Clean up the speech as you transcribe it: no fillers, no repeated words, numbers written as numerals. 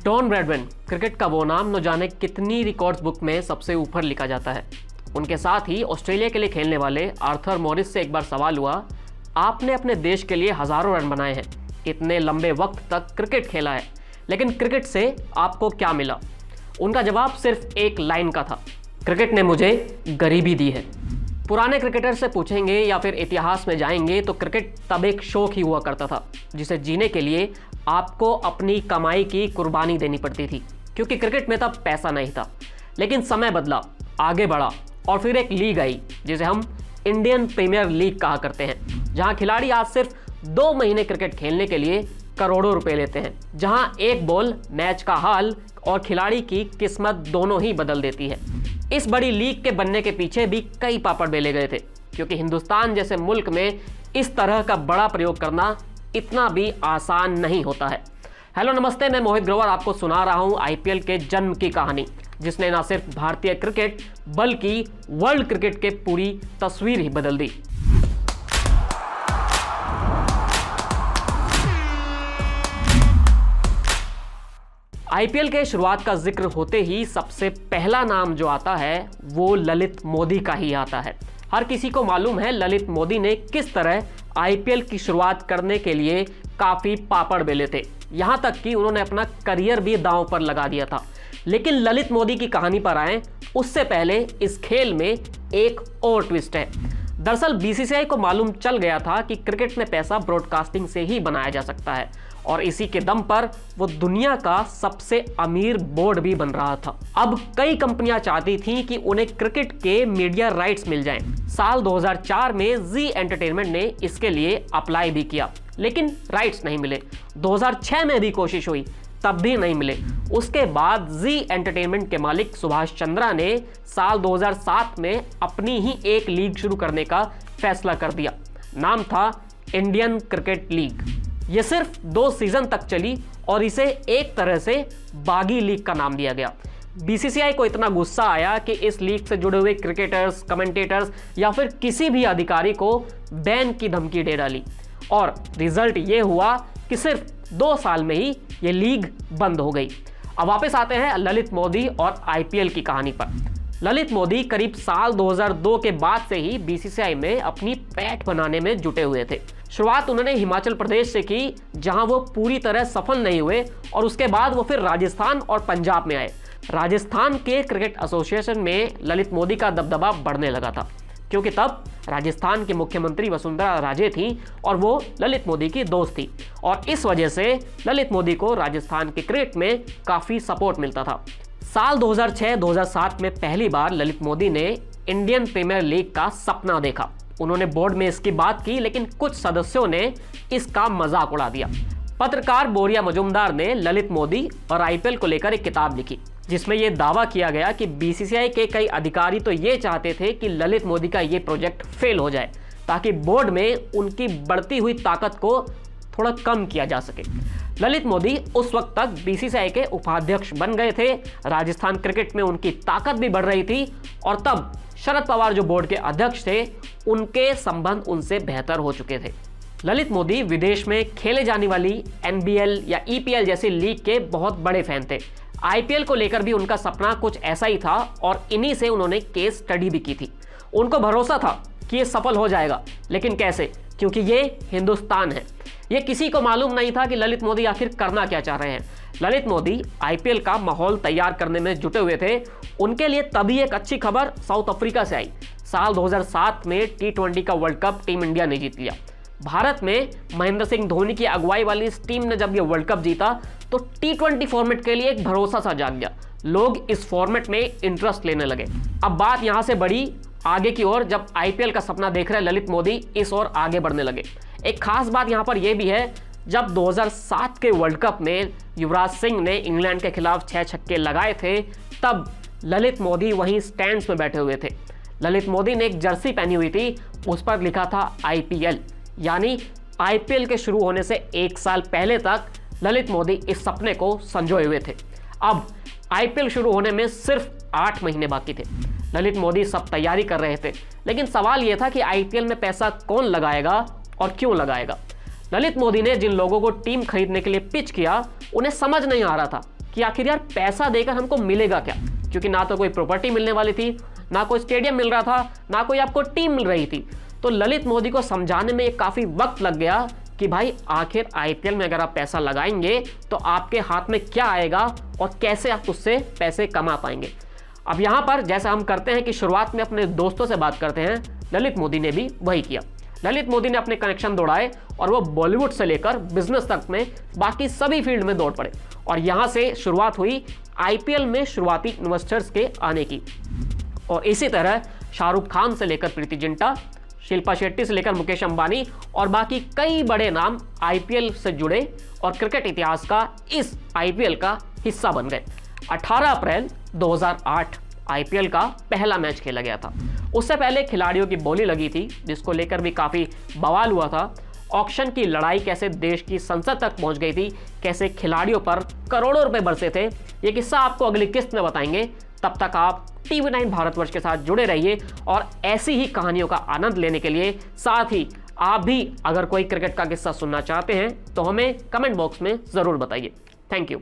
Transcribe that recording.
Don Bradman, cricket का वो नाम न जाने कितनी रिकॉर्ड्स बुक में सबसे ऊपर लिखा जाता है। उनके साथ ही ऑस्ट्रेलिया के लिए खेलने वाले आर्थर मॉरिस से एक बार सवाल हुआ, आपने अपने देश के लिए हज़ारों रन बनाए हैं, इतने लंबे वक्त तक क्रिकेट खेला है, लेकिन क्रिकेट से आपको क्या मिला? उनका जवाब सिर्फ एक लाइन का था, क्रिकेट ने मुझे गरीबी दी है। पुराने क्रिकेटर से पूछेंगे या फिर इतिहास में जाएंगे तो क्रिकेट तब एक शौक ही हुआ करता था, जिसे जीने के लिए आपको अपनी कमाई की कुर्बानी देनी पड़ती थी, क्योंकि क्रिकेट में तब पैसा नहीं था। लेकिन समय बदला, आगे बढ़ा और फिर एक लीग आई जिसे हम इंडियन प्रीमियर लीग कहा करते हैं, जहां खिलाड़ी आज सिर्फ 2 महीने क्रिकेट खेलने के लिए करोड़ों रुपए लेते हैं, जहां एक बॉल मैच का हाल और खिलाड़ी की किस्मत दोनों ही बदल देती है। इस बड़ी लीग के बनने के पीछे भी कई पापड़ बेले गए थे, क्योंकि हिंदुस्तान जैसे मुल्क में इस तरह का बड़ा प्रयोग करना इतना भी आसान नहीं होता है। हेलो नमस्ते, मैं मोहित ग्रोवर आपको सुना रहा हूं आईपीएल के जन्म की कहानी, जिसने ना सिर्फ भारतीय क्रिकेट बल्कि वर्ल्ड क्रिकेट के पूरी तस्वीर ही बदल दी। आईपीएल के शुरुआत का जिक्र होते ही सबसे पहला नाम जो आता है वो ललित मोदी का ही आता है। हर किसी को मालूम है ललित मोदी ने किस तरह आईपीएल की शुरुआत करने के लिए काफी पापड़ बेले थे, यहां तक कि उन्होंने अपना करियर भी दांव पर लगा दिया था। लेकिन ललित मोदी की कहानी पर आए उससे पहले इस खेल में एक और ट्विस्ट है। दरअसल बीसीसीआई को मालूम चल गया था कि क्रिकेट में पैसा ब्रॉडकास्टिंग से ही बनाया जा सकता है, और इसी के दम पर वो दुनिया का सबसे अमीर बोर्ड भी बन रहा था। अब कई कंपनियां चाहती थीं कि उन्हें क्रिकेट के मीडिया राइट्स मिल जाएं। साल 2004 में जी एंटरटेनमेंट ने इसके लिए अप्लाई भी किया, लेकिन राइट्स नहीं मिले। 2006 में भी कोशिश हुई, तब भी नहीं मिले। उसके बाद जी एंटरटेनमेंट के मालिक सुभाष चंद्रा ने साल 2007 में अपनी ही एक लीग शुरू करने का फैसला कर दिया। नाम था इंडियन क्रिकेट लीग। यह सिर्फ 2 सीजन तक चली और इसे एक तरह से बागी लीग का नाम दिया गया। बीसीसीआई को इतना गुस्सा आया कि इस लीग से जुड़े हुए क्रिकेटर्स, कमेंटेटर्स या फिर किसी भी अधिकारी को बैन की धमकी दे डाली, और रिजल्ट ये हुआ कि सिर्फ 2 साल में ही ये लीग बंद हो गई। अब वापस आते हैं ललित मोदी और आईपीएल की कहानी पर। ललित मोदी करीब साल 2002 के बाद से ही बीसीसीआई में अपनी पैठ बनाने में जुटे हुए थे। शुरुआत उन्होंने हिमाचल प्रदेश से की, जहां वो पूरी तरह सफल नहीं हुए, और उसके बाद वो फिर राजस्थान और पंजाब में आए। राजस्थान के क्रिकेट एसोसिएशन में ललित मोदी का दबदबा बढ़ने लगा था, क्योंकि तब राजस्थान की मुख्यमंत्री वसुंधरा राजे थी और वो ललित मोदी की दोस्त थी, और इस वजह से ललित मोदी को राजस्थान के क्रिकेट में काफ़ी सपोर्ट मिलता था। साल 2006-2007 में पहली बार ललित मोदी ने इंडियन प्रीमियर लीग का सपना देखा। उन्होंने बोर्ड में इसकी बात की, लेकिन कुछ सदस्यों ने इसका मजाक उड़ा दिया। पत्रकार बोरिया मजुमदार ने ललित मोदी और आईपीएल को लेकर एक किताब लिखी, जिसमें यह दावा किया गया कि बीसीसीआई के कई अधिकारी तो ये चाहते थे कि ललित मोदी का ये प्रोजेक्ट फेल हो जाए, ताकि बोर्ड में उनकी बढ़ती हुई ताकत को थोड़ा कम किया जा सके। ललित मोदी उस वक्त तक बीसीसीआई के उपाध्यक्ष बन गए थे, राजस्थान क्रिकेट में उनकी ताकत भी बढ़ रही थी, और तब शरद पवार जो बोर्ड के अध्यक्ष थे, उनके संबंध उनसे बेहतर हो चुके थे। ललित मोदी विदेश में खेले जाने वाली एनबीएल या ईपीएल जैसी लीग के बहुत बड़े फैन थे। आईपीएल को लेकर भी उनका सपना कुछ ऐसा ही था, और इन्हीं से उन्होंने केस स्टडी भी की थी। उनको भरोसा था कि ये सफल हो जाएगा, लेकिन कैसे? क्योंकि ये हिंदुस्तान है। ये किसी को मालूम नहीं था कि ललित मोदी आखिर करना क्या चाह रहे हैं। ललित मोदी आईपीएल का माहौल तैयार करने में जुटे हुए थे। उनके लिए तभी एक अच्छी खबर साउथ अफ्रीका से आई। साल 2007 में T20 का वर्ल्ड कप टीम इंडिया ने जीत लिया। भारत में महेंद्र सिंह धोनी की अगुवाई वाली इस टीम ने जब ये वर्ल्ड कप जीता तो T20 फॉर्मेट के लिए एक भरोसा सा जाग गया। लोग इस फॉर्मेट में इंटरेस्ट लेने लगे। अब बात यहां से बढ़ी आगे की ओर, जब आईपीएल का सपना देख रहे ललित मोदी इस ओर आगे बढ़ने लगे। एक खास बात यहां पर यह भी है, जब 2007 के वर्ल्ड कप में युवराज सिंह ने इंग्लैंड के खिलाफ 6 छक्के लगाए थे, तब ललित मोदी वहीं स्टैंड्स में बैठे हुए थे। ललित मोदी ने एक जर्सी पहनी हुई थी, उस पर लिखा था आईपीएल, यानी आईपीएल के शुरू होने से 1 साल पहले तक ललित मोदी इस सपने को संजोए हुए थे। अब आईपीएल शुरू होने में सिर्फ 8 महीने बाकी थे। ललित मोदी सब तैयारी कर रहे थे, लेकिन सवाल यह था कि आईपीएल में पैसा कौन लगाएगा और क्यों लगाएगा। ललित मोदी ने जिन लोगों को टीम खरीदने के लिए पिच किया, उन्हें समझ नहीं आ रहा था कि आखिर यार पैसा देकर हमको मिलेगा क्या, क्योंकि ना तो कोई प्रॉपर्टी मिलने वाली थी, ना कोई स्टेडियम मिल रहा था, ना कोई आपको टीम मिल रही थी। तो ललित मोदी को समझाने में काफ़ी वक्त लग गया कि भाई आखिर आईपीएल में अगर आप पैसा लगाएंगे तो आपके हाथ में क्या आएगा और कैसे आप उससे पैसे कमा पाएंगे। अब यहाँ पर जैसा हम करते हैं कि शुरुआत में अपने दोस्तों से बात करते हैं, ललित मोदी ने भी वही किया। ललित मोदी ने अपने कनेक्शन दौड़ाए और वो बॉलीवुड से लेकर बिजनेस तक में बाकी सभी फील्ड में दौड़ पड़े और यहाँ से शुरुआत हुई आईपीएल में शुरुआती इन्वेस्टर्स के आने की। और इसी तरह शाहरुख खान से लेकर प्रीति जिंटा, शिल्पा शेट्टी से लेकर मुकेश अंबानी और बाकी कई बड़े नाम आईपीएल से जुड़े और क्रिकेट इतिहास का इस आईपीएल का हिस्सा बन गए। 18 अप्रैल 2008 आईपीएल का पहला मैच खेला गया था। उससे पहले खिलाड़ियों की बोली लगी थी, जिसको लेकर भी काफ़ी बवाल हुआ था। ऑक्शन की लड़ाई कैसे देश की संसद तक पहुंच गई थी, कैसे खिलाड़ियों पर करोड़ों रुपए बरसे थे, ये किस्सा आपको अगली किस्त में बताएंगे। तब तक आप TV9 भारतवर्ष के साथ जुड़े रहिए और ऐसी ही कहानियों का आनंद लेने के लिए साथ ही आप भी अगर कोई क्रिकेट का किस्सा सुनना चाहते हैं तो हमें कमेंट बॉक्स में ज़रूर बताइए। Thank you.